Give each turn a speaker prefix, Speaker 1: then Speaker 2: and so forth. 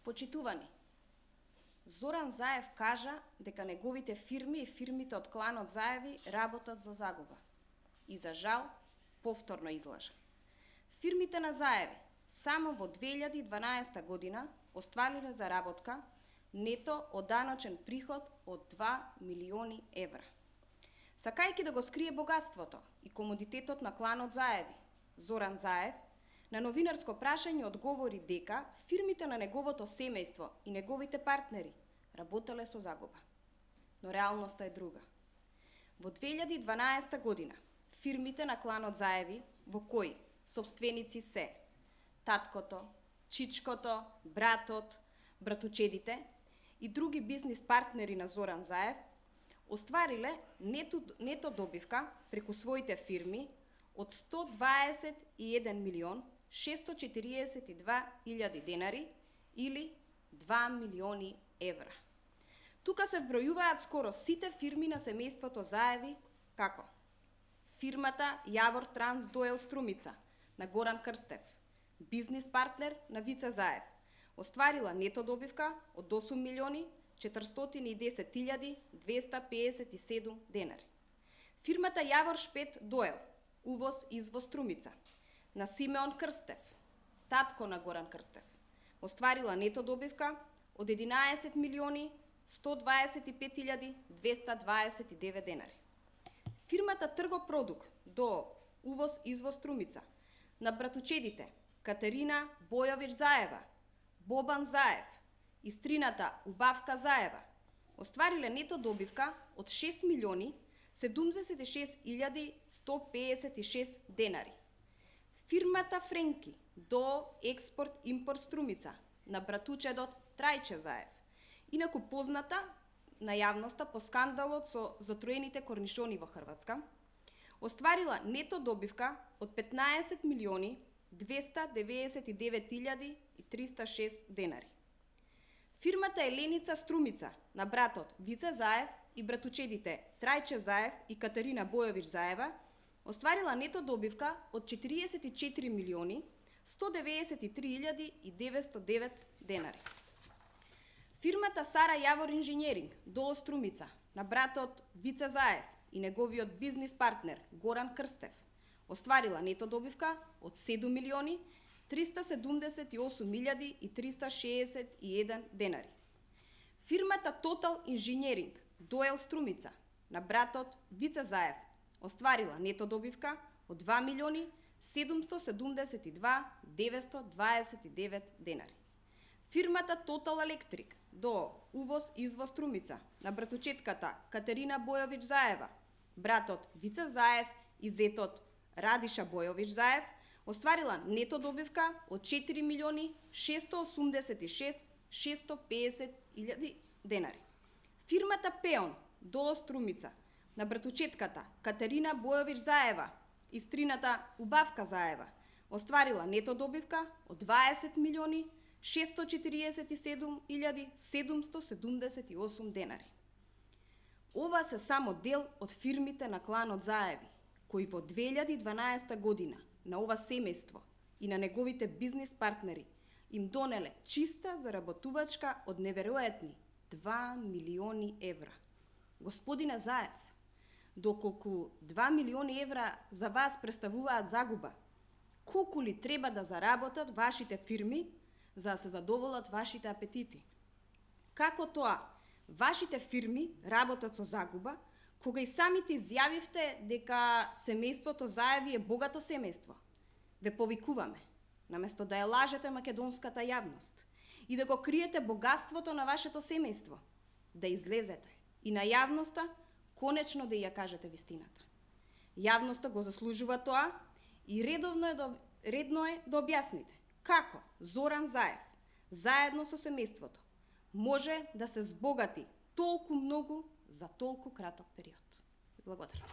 Speaker 1: Почитувани, Зоран Заев кажа дека неговите фирми и фирмите од кланот Заеви работат за загуба. И за жал, повторно излажа. Фирмите на Заеви само во 2012 година оствариле заработка нето од даночен приход од 2 милиони евра. Сакајќи да го скрие богатството и комодитетот на кланот Заеви, Зоран Заев на новинарско прашање одговори дека фирмите на неговото семејство и неговите партнери работеле со загуба. Но реалноста е друга. Во 2012 година фирмите на кланот Заеви, во кои сопственици се таткото, чичкото, братот, братучедите и други бизнис партнери на Зоран Заев, оствариле нето добивка преку своите фирми од 121 милион 642 илјади денари или 2 милиони евра. Тука се вбројуваат скоро сите фирми на семејството Заеви, како фирмата Јавор Транс Доел Струмица на Горан Крстев, бизнис партнер на Вице Заев, остварила нето добивка од 8 милиони 410 илјади 257 денари. Фирмата Јавор Шпет Доел, увоз-извоз Струмица, на Симеон Крстев, татко на Горан Крстев, остварила нето добивка од 11 милиони 125 илјади 229 денари. Фирмата Тргопродук до увоз-извоз Струмица, на братучедите Катерина Бојович Заева, Бобан Заев и стрината Убавка Заева, оствариле нето добивка од 6 милиони 76 илјади 156 денари. Фирмата Френки до експорт-импорт Струмица на братучедот Трајче Заев, инаку позната на јавноста по скандалот со затроените корнишони во Хрватска, остварила нето добивка од 15 милиони 299 илјади 306 денари. Фирмата Еленица Струмица на братот Вице Заев и братучедите Трајче Заев и Катерина Бојович Заева остварила нето добивка од 44 милиони 193 илјади 909 денари. Фирмата Сара Јавор Инженеринг до Струмица на братот Вице Заев и неговиот бизнис партнер Горан Крстев остварила нето добивка од 7 милиони 378 илјади 361 денари. Фирмата Тотал Инженеринг Доел Струмица на братот Вице Заев остварила нето добивка од 2 милиони 772 929 денари. Фирмата Тотал Електрик до увоз-извоз Струмица на братучетката Катерина Бојович Заева, братот Вице Заев и зетот Радиша Бојович Заев остварила нето добивка од 4 милиони 686 650 илјади денари. Фирмата Пеон до Струмица на братучетката Катерина Бојович Заева и стрината Убавка Заева остварила нето добивка од 20 милиони 647 илјади 778 денари. Ова се само дел од фирмите на кланот Заеви, кои во 2012 година на ова семејство и на неговите бизнис партнери им донеле чиста заработувачка од неверојатни 2 милиони евра. Господине Заев, доколку 2 милиони евра за вас представуваат загуба, колку ли треба да заработат вашите фирми за да се задоволат вашите апетити? Како тоа вашите фирми работат со загуба, кога и самите изјавивте дека семејството Заеви е богато семејство? Ве повикуваме, наместо да ја лажете македонската јавност и да го криете богатството на вашето семејство, да излезете и на јавноста конечно да ја кажете вистината. Јавноста го заслужува тоа и редно е да објасните како Зоран Заев, заедно со семејството, може да се збогати толку многу за толку краток период. Благодарам.